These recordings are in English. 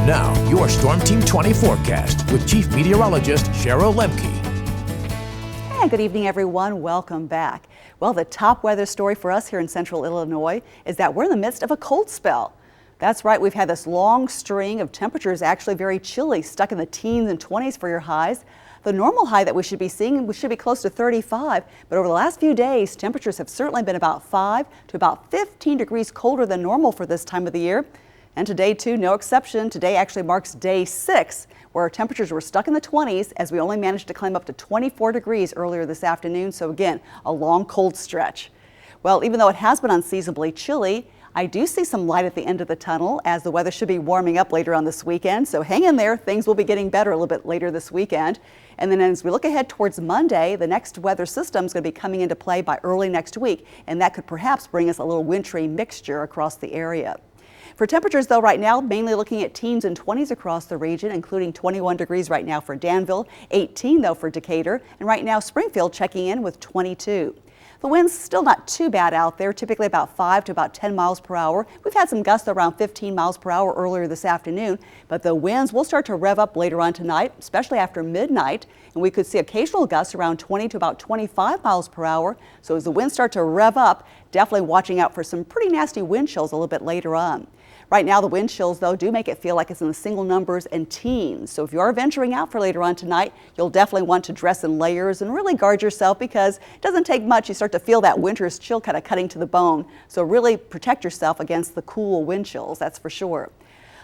Now, your Storm Team 20 forecast with Chief Meteorologist Cheryl Lemke. And good evening, everyone. Welcome back. Well, the top weather story for us here in central Illinois is that we're in the midst of a cold spell. That's right, we've had this long string of temperatures actually very chilly, stuck in the teens and 20s for your highs. The normal high that we should be seeing should be close to 35, but over the last few days, temperatures have certainly been about 5 to about 15 degrees colder than normal for this time of the year. And today, too, no exception. Today actually marks day 6, where our temperatures were stuck in the 20s as we only managed to climb up to 24 degrees earlier this afternoon. So again, a long cold stretch. Well, even though it has been unseasonably chilly, I do see some light at the end of the tunnel as the weather should be warming up later on this weekend. So hang in there. Things will be getting better a little bit later this weekend. And then as we look ahead towards Monday, the next weather system is going to be coming into play by early next week. And that could perhaps bring us a little wintry mixture across the area. For temperatures, though, right now, mainly looking at teens and 20s across the region, including 21 degrees right now for Danville, 18, though, for Decatur, and right now Springfield checking in with 22. The wind's still not too bad out there, typically about 5 to about 10 miles per hour. We've had some gusts around 15 miles per hour earlier this afternoon, but the winds will start to rev up later on tonight, especially after midnight, and we could see occasional gusts around 20 to about 25 miles per hour. So as the winds start to rev up, definitely watching out for some pretty nasty wind chills a little bit later on. Right now, the wind chills, though, do make it feel like it's in the single numbers and teens. So if you are venturing out for later on tonight, you'll definitely want to dress in layers and really guard yourself because it doesn't take much. You start to feel that winter's chill kind of cutting to the bone. So really protect yourself against the cool wind chills, that's for sure.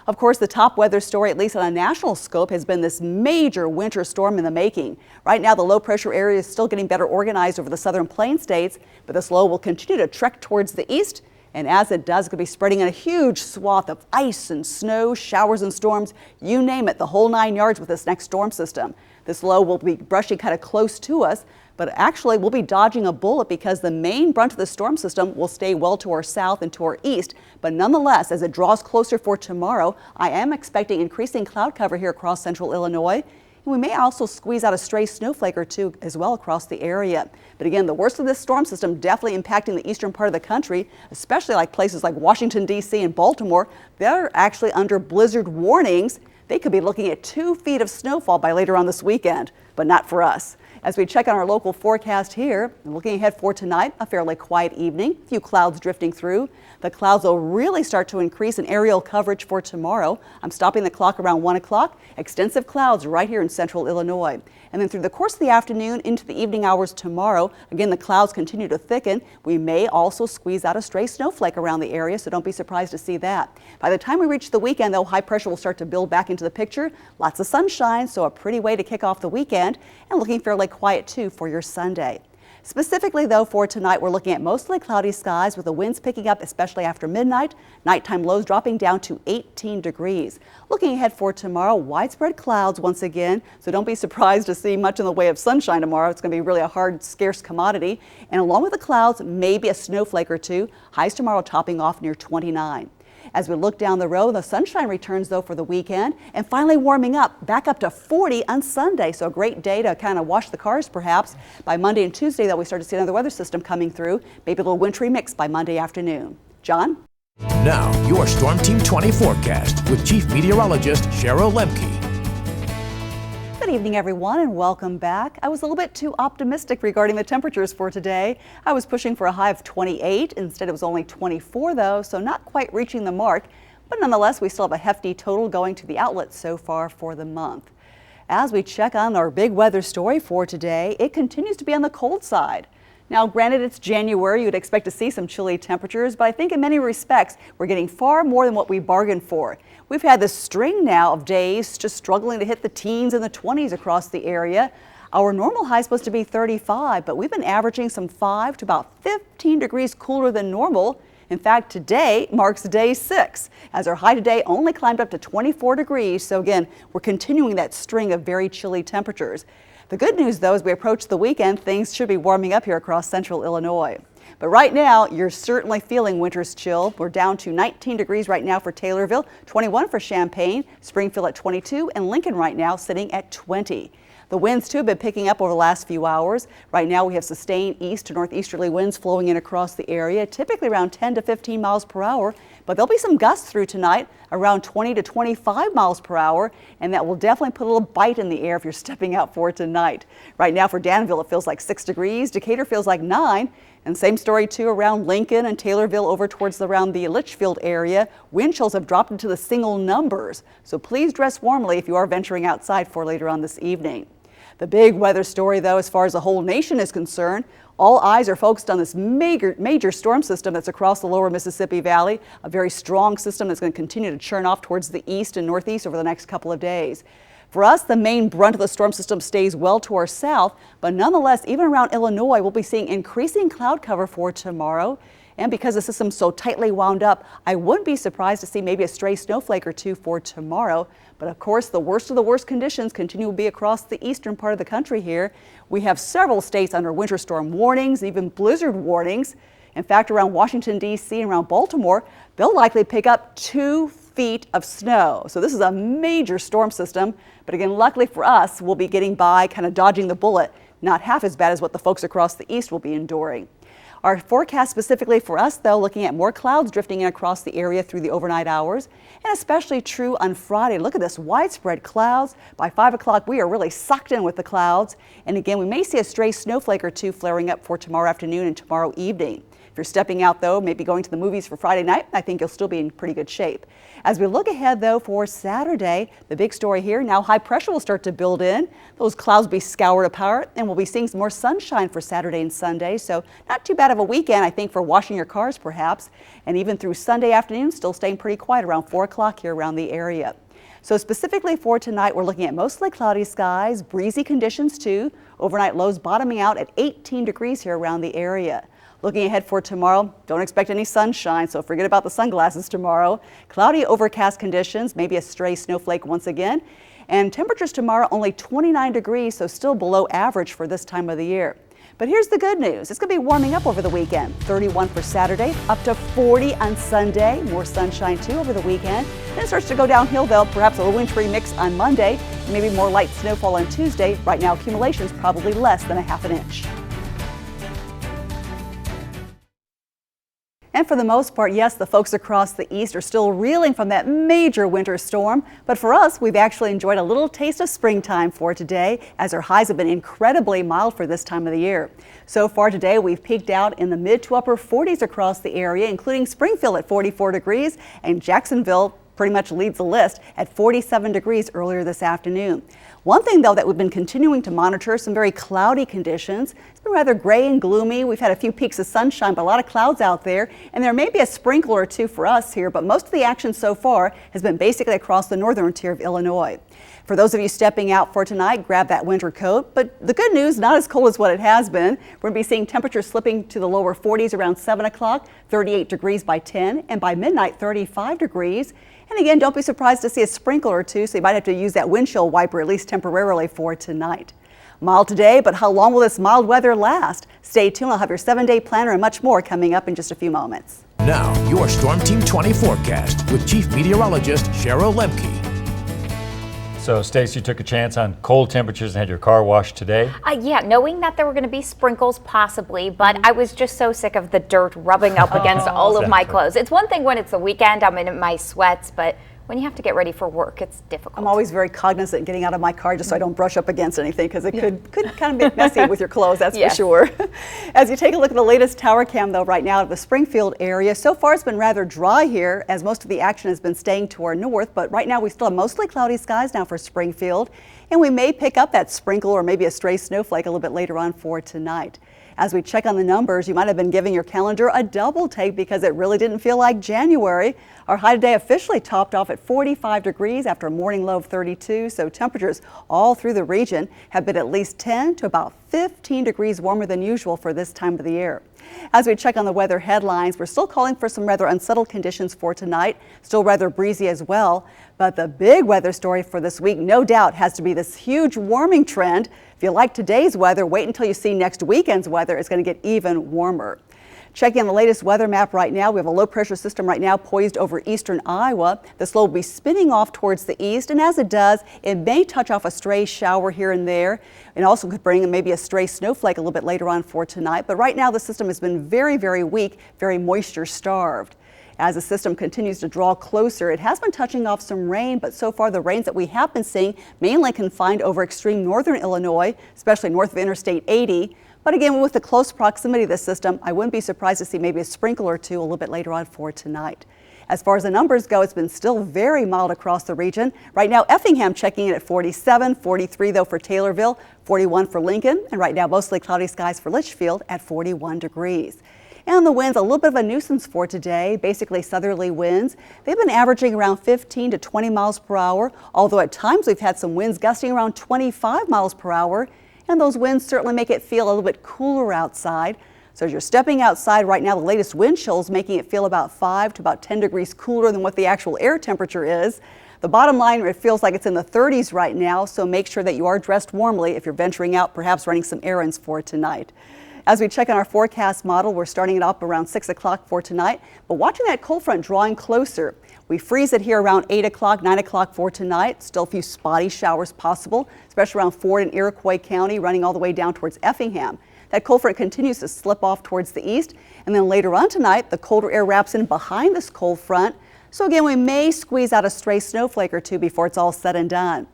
Of course, the top weather story, at least on a national scope, has been this major winter storm in the making. Right now, the low pressure area is still getting better organized over the southern plain states, but this low will continue to trek towards the east. And as it does, it could be spreading in a huge swath of ice and snow, showers and storms, you name it, the whole 9 yards with this next storm system. This low will be brushing kind of close to us, but actually we'll be dodging a bullet because the main brunt of the storm system will stay well to our south and to our east. But nonetheless, as it draws closer for tomorrow, I am expecting increasing cloud cover here across central Illinois. And we may also squeeze out a stray snowflake or two as well across the area. But again, the worst of this storm system definitely impacting the eastern part of the country, especially like places like Washington, D.C. and Baltimore. They're actually under blizzard warnings. They could be looking at 2 feet of snowfall by later on this weekend, but not for us. As we check on our local forecast here, and looking ahead for tonight, a fairly quiet evening, a few clouds drifting through. The clouds will really start to increase in aerial coverage for tomorrow. I'm stopping the clock around 1 o'clock. Extensive clouds right here in central Illinois. And then through the course of the afternoon into the evening hours tomorrow, again, the clouds continue to thicken. We may also squeeze out a stray snowflake around the area, so don't be surprised to see that. By the time we reach the weekend, though, high pressure will start to build back into the picture. Lots of sunshine, so a pretty way to kick off the weekend, and looking fairly quiet too for your Sunday. Specifically, though, for tonight, we're looking at mostly cloudy skies with the winds picking up, especially after midnight. Nighttime lows dropping down to 18 degrees. Looking ahead for tomorrow, widespread clouds once again, so don't be surprised to see much in the way of sunshine tomorrow. It's going to be really a hard, scarce commodity. And along with the clouds, maybe a snowflake or two. Highs tomorrow topping off near 29. As we look down the road, the sunshine returns, though, for the weekend and finally warming up back up to 40 on Sunday. So a great day to kind of wash the cars, perhaps. By Monday and Tuesday, though, we start to see another weather system coming through. Maybe a little wintry mix by Monday afternoon. John? Now, your Storm Team 20 forecast with Chief Meteorologist Cheryl Lemke. Good evening, everyone, and welcome back. I was a little bit too optimistic regarding the temperatures for today. I was pushing for a high of 28. Instead, it was only 24, though, so not quite reaching the mark. But nonetheless, we still have a hefty total going to the outlets so far for the month. As we check on our big weather story for today, it continues to be on the cold side. Now, granted, it's January, you'd expect to see some chilly temperatures, but I think in many respects, we're getting far more than what we bargained for. We've had this string now of days just struggling to hit the teens and the 20s across the area. Our normal high is supposed to be 35, but we've been averaging some 5 to about 15 degrees cooler than normal. In fact, today marks day 6, as our high today only climbed up to 24 degrees. So again, we're continuing that string of very chilly temperatures. The good news, though, as we approach the weekend, things should be warming up here across central Illinois. But right now, you're certainly feeling winter's chill. We're down to 19 degrees right now for Taylorville, 21 for Champaign, Springfield at 22, and Lincoln right now sitting at 20. The winds, too, have been picking up over the last few hours. Right now, we have sustained east to northeasterly winds flowing in across the area, typically around 10 to 15 miles per hour. but there'll be some gusts through tonight around 20 to 25 miles per hour, and that will definitely put a little bite in the air if you're stepping out for tonight. Right now for Danville, it feels like 6 degrees. Decatur feels like 9. And same story too around Lincoln and Taylorville over towards around the Litchfield area. Wind chills have dropped into the single numbers. So please dress warmly if you are venturing outside for later on this evening. The big weather story, though, as far as the whole nation is concerned, all eyes are focused on this major storm system that's across the lower Mississippi Valley, a very strong system that's going to continue to churn off towards the east and northeast over the next couple of days. For us, the main brunt of the storm system stays well to our south, but nonetheless, even around Illinois, we'll be seeing increasing cloud cover for tomorrow. And because the system's so tightly wound up, I wouldn't be surprised to see maybe a stray snowflake or two for tomorrow. But of course, the worst of the worst conditions continue to be across the eastern part of the country here. We have several states under winter storm warnings, even blizzard warnings. In fact, around Washington, D.C. and around Baltimore, they'll likely pick up 2 feet of snow. So this is a major storm system. But again, luckily for us, we'll be getting by, kind of dodging the bullet. Not half as bad as what the folks across the east will be enduring. Our forecast specifically for us, though, looking at more clouds drifting in across the area through the overnight hours, and especially true on Friday. Look at this, widespread clouds. By 5 o'clock, we are really sucked in with the clouds. And again, we may see a stray snowflake or two flaring up for tomorrow afternoon and tomorrow evening. If you're stepping out, though, maybe going to the movies for Friday night, I think you'll still be in pretty good shape. As we look ahead, though, for Saturday, the big story here, now high pressure will start to build in. Those clouds will be scoured apart, and we'll be seeing some more sunshine for Saturday and Sunday. So not too bad of a weekend, I think, for washing your cars, perhaps. And even through Sunday afternoon, still staying pretty quiet around 4 o'clock here around the area. So specifically for tonight, we're looking at mostly cloudy skies, breezy conditions, too. Overnight lows bottoming out at 18 degrees here around the area. Looking ahead for tomorrow, don't expect any sunshine, so forget about the sunglasses tomorrow. Cloudy, overcast conditions, maybe a stray snowflake once again. And temperatures tomorrow only 29 degrees, so still below average for this time of the year. But here's the good news. It's going to be warming up over the weekend. 31 for Saturday, up to 40 on Sunday. More sunshine, too, over the weekend. Then it starts to go downhill, though. Perhaps a little wintry mix on Monday. Maybe more light snowfall on Tuesday. Right now, accumulation's probably less than a half an inch. And for the most part, yes, the folks across the east are still reeling from that major winter storm. But for us, we've actually enjoyed a little taste of springtime for today, as our highs have been incredibly mild for this time of the year. So far today, we've peaked out in the mid to upper 40s across the area, including Springfield at 44 degrees and Jacksonville pretty much leads the list at 47 degrees earlier this afternoon. One thing, though, that we've been continuing to monitor, some very cloudy conditions. It's been rather gray and gloomy. We've had a few peaks of sunshine, but a lot of clouds out there. And there may be a sprinkle or two for us here, but most of the action so far has been basically across the northern tier of Illinois. For those of you stepping out for tonight, grab that winter coat. But the good news, not as cold as what it has been. We're going to be seeing temperatures slipping to the lower 40s around 7 o'clock, 38 degrees by 10, and by midnight, 35 degrees. And again, don't be surprised to see a sprinkle or two, so you might have to use that windshield wiper at least temporarily for tonight. Mild today, but how long will this mild weather last? Stay tuned. I'll have your 7-day planner and much more coming up in just a few moments. Now, your Storm Team 20 forecast with Chief Meteorologist Cheryl Lemke. So, Stacy, took a chance on cold temperatures and had your car washed today? Yeah, knowing that there were going to be sprinkles possibly, but I was just so sick of the dirt rubbing up against all of my clothes. It's one thing when it's the weekend, I'm in my sweats, but when you have to get ready for work, it's difficult. I'm always very cognizant getting out of my car just so I don't brush up against anything, because it could kind of get messy with your clothes, that's for sure. As you take a look at the latest tower cam, though, right now of the Springfield area, so far it's been rather dry here as most of the action has been staying to our north, but right now we still have mostly cloudy skies now for Springfield, and we may pick up that sprinkle or maybe a stray snowflake a little bit later on for tonight. As we check on the numbers, you might have been giving your calendar a double take because it really didn't feel like January. Our high today officially topped off at 45 degrees after a morning low of 32, so temperatures all through the region have been at least 10 to about 15 degrees warmer than usual for this time of the year. As we check on the weather headlines, we're still calling for some rather unsettled conditions for tonight, still rather breezy as well. But the big weather story for this week, no doubt, has to be this huge warming trend. If you like today's weather, wait until you see next weekend's weather. It's going to get even warmer. Checking on the latest weather map right now, we have a low pressure system right now poised over eastern Iowa. This low will be spinning off towards the east, and as it does, it may touch off a stray shower here and there, and also could bring maybe a stray snowflake a little bit later on for tonight. But right now the system has been very, very weak, very moisture starved. As the system continues to draw closer, it has been touching off some rain, but so far the rains that we have been seeing mainly confined over extreme northern Illinois, especially north of Interstate 80. But again, with the close proximity of the system, I wouldn't be surprised to see maybe a sprinkle or two a little bit later on for tonight. As far as the numbers go, it's been still very mild across the region. Right now, Effingham checking in at 47, 43 though for Taylorville, 41 for Lincoln, and right now mostly cloudy skies for Litchfield at 41 degrees. And the winds, a little bit of a nuisance for today, basically southerly winds. They've been averaging around 15 to 20 miles per hour, although at times we've had some winds gusting around 25 miles per hour. And those winds certainly make it feel a little bit cooler outside. So as you're stepping outside right now, the latest wind chill is making it feel about 5 to about 10 degrees cooler than what the actual air temperature is. The bottom line, it feels like it's in the 30s right now, so make sure that you are dressed warmly if you're venturing out, perhaps running some errands for tonight. As we check on our forecast model, we're starting it up around 6 o'clock for tonight, but watching that cold front drawing closer. We freeze it here around 8 o'clock, 9 o'clock for tonight. Still a few spotty showers possible, especially around Ford and Iroquois County, running all the way down towards Effingham. That cold front continues to slip off towards the east, and then later on tonight, the colder air wraps in behind this cold front. So again, we may squeeze out a stray snowflake or two before it's all said and done.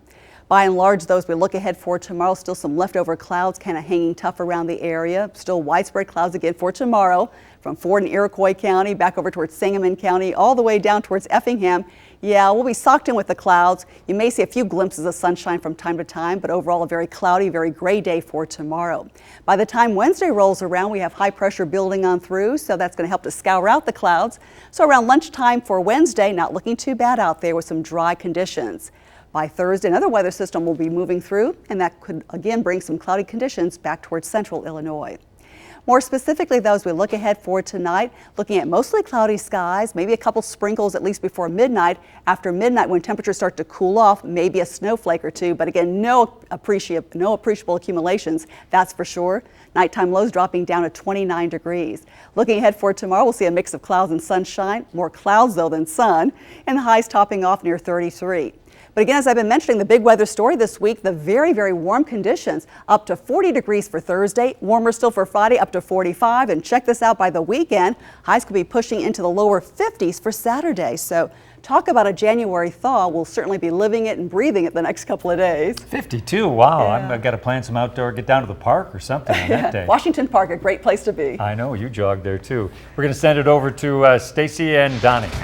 By and large, though, as we look ahead for tomorrow, still some leftover clouds kind of hanging tough around the area. Still widespread clouds again for tomorrow from Ford and Iroquois County back over towards Sangamon County all the way down towards Effingham. Yeah, we'll be socked in with the clouds. You may see a few glimpses of sunshine from time to time, but overall a very cloudy, very gray day for tomorrow. By the time Wednesday rolls around, we have high pressure building on through, so that's going to help to scour out the clouds. So around lunchtime for Wednesday, not looking too bad out there with some dry conditions. By Thursday, another weather system will be moving through, and that could again bring some cloudy conditions back towards central Illinois. More specifically, though, as we look ahead for tonight, looking at mostly cloudy skies, maybe a couple sprinkles at least before midnight. After midnight, when temperatures start to cool off, maybe a snowflake or two, but again, no appreciable accumulations, that's for sure. Nighttime lows dropping down to 29 degrees. Looking ahead for tomorrow, we'll see a mix of clouds and sunshine, more clouds though than sun, and the highs topping off near 33. But again, as I've been mentioning, the big weather story this week, the very, very warm conditions, up to 40 degrees for Thursday, warmer still for Friday, up to 45. And check this out, by the weekend, highs could be pushing into the lower 50s for Saturday. So talk about a January thaw. We'll certainly be living it and breathing it the next couple of days. 52, wow. Yeah. I've got to plan some outdoor, get down to the park or something on that day. Washington Park, a great place to be. I know, you jogged there too. We're going to send it over to Stacy and Donnie. Okay.